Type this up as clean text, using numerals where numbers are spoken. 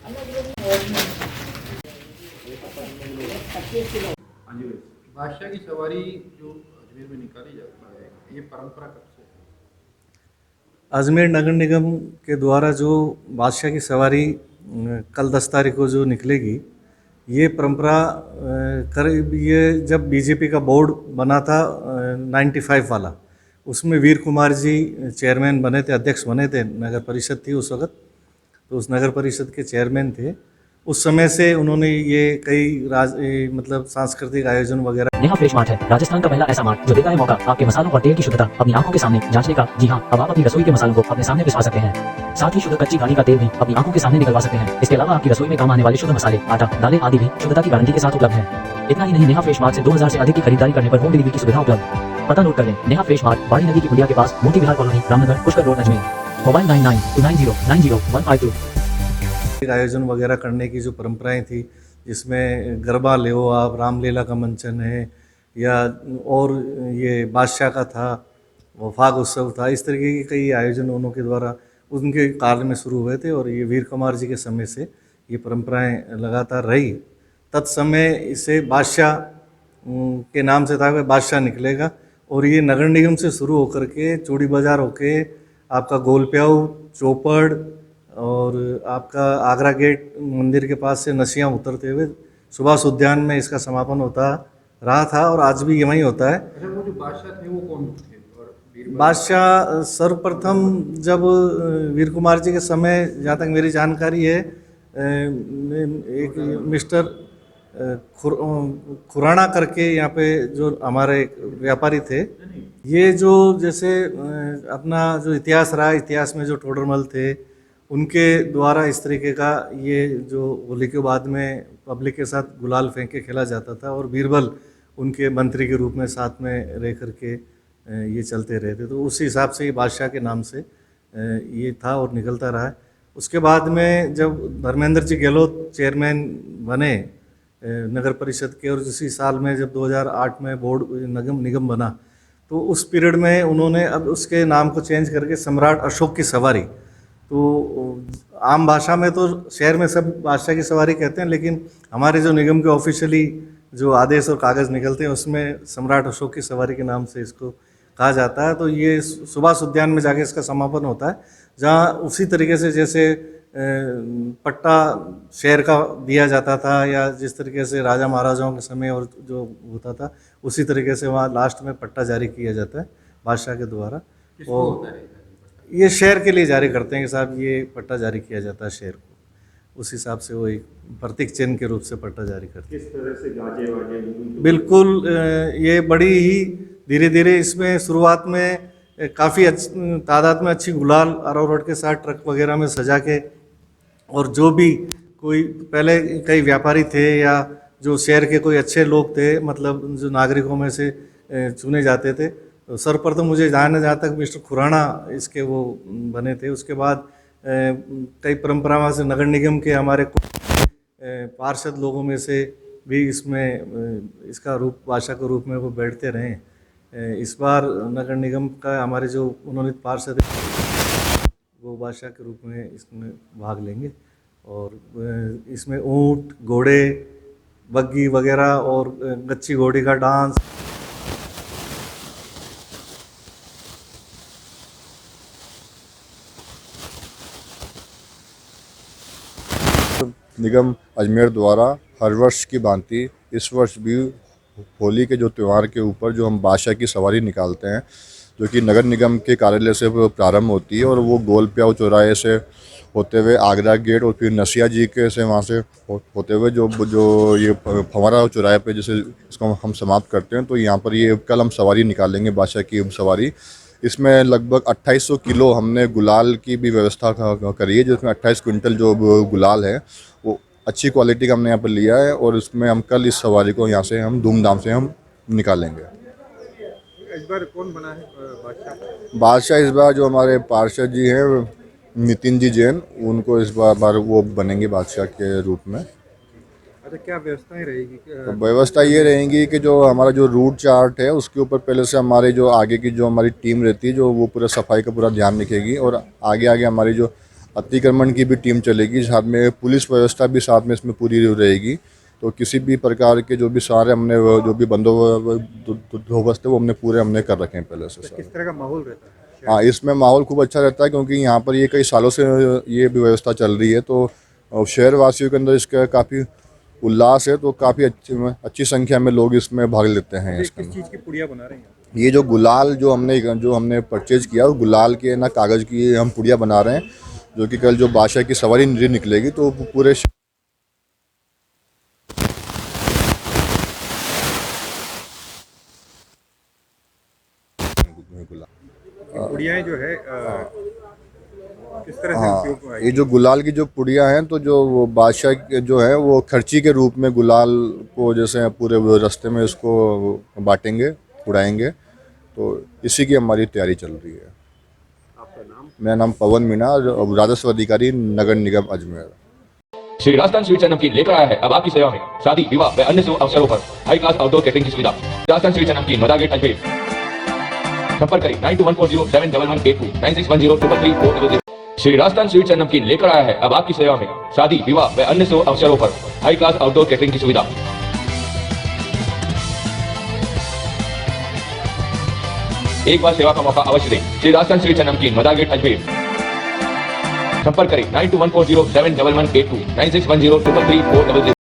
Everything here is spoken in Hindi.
हाँ जी भाई। बादशाह की सवारी जो अजमेर में निकाली जाता है, ये परंपरा कब से है? अजमेर नगर निगम के द्वारा जो बादशाह की सवारी कल 10 तारीख को जो निकलेगी, ये परंपरा करीब ये जब बीजेपी का बोर्ड बना था 95 वाला, उसमें वीर कुमार जी चेयरमैन बने थे, अध्यक्ष बने थे। नगर परिषद थी उस वक़्त, तो उस नगर परिषद के चेयरमैन थे। उस समय से उन्होंने ये कई मतलब सांस्कृतिक आयोजन वगैरह। नेहा फ्रेश मार्ट है राजस्थान का पहला ऐसा मार्ट जो देता है मौका आपके मसालों और तेल की शुद्धता अपनी आंखों के सामने जांचने का। जी हां, अब आप अपनी रसोई के मसालों को अपने सामने पिसवा सकते हैं। साथ ही शुद्ध कच्ची घानी का तेल भी अपनी आंखों के सामने निकलवा सकते हैं। इसके अलावा आपकी रसोई में काम आने वाले शुद्ध मसाले, आटा, दालें आदि भी शुद्धता की गारंटी के साथ उपलब्ध है। इतना ही नहीं, नेहा फ्रेश मार्ट से 2000 से अधिक की खरीदारी करने पर होम डिलीवरी की सुविधा उपलब्ध। पता नोट कर लें, नेहा फ्रेश मार्ट बाड़ी नदी की पुलिया के पास, Moti Vihar colony, Ramnagar, Pushkar road, Ajmer. Mobile 9929090152। आयोजन वगैरह करने की जो परंपराएं थी, जिसमें गरबा ले आप, रामलीला का मंचन है, या और ये बादशाह का था, वफाक उत्सव था, इस तरीके के कई आयोजन उनके द्वारा उनके काल में शुरू हुए थे। और ये वीर कुमार जी के समय से ये परंपराएं लगातार रही। तत्समय इसे बादशाह के नाम से था कि बादशाह निकलेगा, और ये नगर निगम से शुरू होकर के चूड़ी बाज़ार होके आपका गोलप्याऊ, चौपड़, और आपका आगरा गेट मंदिर के पास से नसियाँ उतरते हुए सुभाष उद्यान में इसका समापन होता रहा था, और आज भी वहीं होता है। अच्छा, वो जो बादशाह थे वो कौन थे? और बीरबल बादशाह सर्वप्रथम जब वीर कुमार जी के समय, जहाँ तक मेरी जानकारी है, एक मिस्टर खुराना करके यहाँ पे जो हमारे एक व्यापारी थे, ये जो जैसे अपना जो इतिहास रहा, इतिहास में जो टोडरमल थे, उनके द्वारा इस तरीके का ये जो होली के बाद में पब्लिक के साथ गुलाल फेंक के खेला जाता था, और बीरबल उनके मंत्री के रूप में साथ में रह करके ये चलते रहे थे। तो उस हिसाब से ये बादशाह के नाम से ये था और निकलता रहा है। उसके बाद में जब धर्मेंद्र जी गहलोत चेयरमैन बने नगर परिषद के, और इसी साल में जब 2008 में बोर्ड निगम बना, तो उस पीरियड में उन्होंने अब उसके नाम को चेंज करके सम्राट अशोक की सवारी, तो आम भाषा में तो शहर में सब बादशाह की सवारी कहते हैं, लेकिन हमारे जो निगम के ऑफिशियली जो आदेश और कागज़ निकलते हैं उसमें सम्राट अशोक की सवारी के नाम से इसको कहा जाता है। तो ये सुभाष उद्यान में जाके इसका समापन होता है, जहाँ उसी तरीके से जैसे पट्टा शहर का दिया जाता था, या जिस तरीके से राजा महाराजाओं के समय और जो होता था, उसी तरीके से वहाँ लास्ट में पट्टा जारी किया जाता है बादशाह के द्वारा। किसको होता है? ये शहर के लिए जारी करते हैं कि साहब ये पट्टा जारी किया जाता है शहर को, उस हिसाब से वो एक प्रतीक चिन्ह के रूप से पट्टा जारी करते हैं। किस तरह से गाजे वाजे? बिल्कुल ये बड़ी ही धीरे धीरे, इसमें शुरुआत में काफ़ी तादाद में अच्छी गुलाल अरारोट के साथ ट्रक वगैरह में सजा के, और जो भी कोई पहले कई व्यापारी थे या जो शहर के कोई अच्छे लोग थे, मतलब जो नागरिकों में से चुने जाते थे, तो सर्वप्रथम मुझे जहाँ तक मिस्टर खुराना इसके वो बने थे। उसके बाद कई परंपराओं से नगर निगम के हमारे पार्षद लोगों में से भी इसमें इसका रूप बादशाह के रूप में वो बैठते रहे। इस बार नगर निगम का हमारे जो मनोनीत पार्षद वो बादशाह के रूप में इसमें भाग लेंगे, और इसमें ऊंट, घोड़े, बग्गी वगैरह और गच्ची घोड़ी का डांस। निगम अजमेर द्वारा हर वर्ष की भांति इस वर्ष भी होली के जो त्यौहार के ऊपर जो हम बादशाह की सवारी निकालते हैं, जो कि नगर निगम के कार्यालय से प्रारंभ होती है, और वो गोलप्याऊ चौराहे से होते हुए आगरा गेट और फिर नसिया जी के से वहाँ से होते हुए जो ये फंवरा चौराहे पे जैसे इसको हम समाप्त करते हैं। तो यहाँ पर ये कल हम सवारी निकालेंगे बादशाह की सवारी। इसमें लगभग 2800 किलो हमने गुलाल की भी व्यवस्था करी है, जिसमें 28 क्विंटल जो गुलाल है वो अच्छी क्वालिटी का हमने यहाँ पर लिया है, और इसमें हम कल इस सवारी को यहाँ से हम धूमधाम से हम निकालेंगे। इस बार कौन बना है बादशाह? बादशाह इस बार जो हमारे पार्षद जी हैं नितिन जी जैन, उनको इस बार वो बनेंगे बादशाह के रूप में। अच्छा, क्या व्यवस्थाएं रहेगी? तो व्यवस्था ये रहेंगी कि जो हमारा जो रूट चार्ट है उसके ऊपर पहले से हमारे जो आगे की जो हमारी टीम रहती है, जो वो पूरा सफाई का पूरा ध्यान रखेगी, और आगे आगे हमारी जो अतिक्रमण की भी टीम चलेगी, साथ में पुलिस व्यवस्था भी साथ में इसमें पूरी रहेगी। तो किसी भी प्रकार के जो भी सारे हमने जो भी बंदोबस्त है वो हमने कर रखे हैं पहले से सारे। किस तरह का माहौल रहता है? हाँ, इसमें माहौल खूब अच्छा रहता है क्योंकि यहाँ पर ये कई सालों से ये भी व्यवस्था चल रही है। तो शहर वासियों के अंदर इसका काफ़ी उल्लास है। तो काफ़ी अच्छी संख्या में लोग इसमें भाग लेते हैं। इसके किस चीज़ की पुड़िया बना रहे हैं? ये जो गुलाल जो हमने परचेज किया, उस गुलाल के ना कागज़ की हम पुड़िया बना रहे हैं, जो कि कल जो बादशाह की सवारी निकलेगी तो पूरे पुड़ियाएँ जो है किस तरह से हाँ, उपयोग में ये जो गुलाल की जो पुड़िया हैं, तो जो वो बादशाह के जो है वो खर्ची के रूप में गुलाल को जैसे पूरे रास्ते में इसको बांटेंगे, उड़ाएंगे। तो इसी की हमारी तैयारी चल रही है। आपका नाम? मेरा नाम पवन मीणा, राजस्व अधिकारी नगर निगम अजमेर। श्री राजस्थान स्वीट्स एंड नमकीन लेकर आया है अब आपकी सेवा में शादी, विवाह व अन्य शुभ अवसरों पर हाई क्लास आउटडोर कैटरिंग की सुविधा। राजस्थान स्वीट्स एंड नमकीन, मदा गेट, अजमेर। संपर्क करें 9214071182 9610333400। श्री राजस्थान स्वीट्स एंड नमकीन लेकर आया है अब आपकी सेवा में शादी, विवाह व अन्य शुभ अवसरों पर हाई क्लास आउटडोर कैटरिंग की सुविधा। एक बार सेवा का मौका अवश्य दें। श्री राजस्थान स्वीट्स एंड नमकीन, मदा गेट, अजमेर। संपर्क करें 9214071182 9610333400।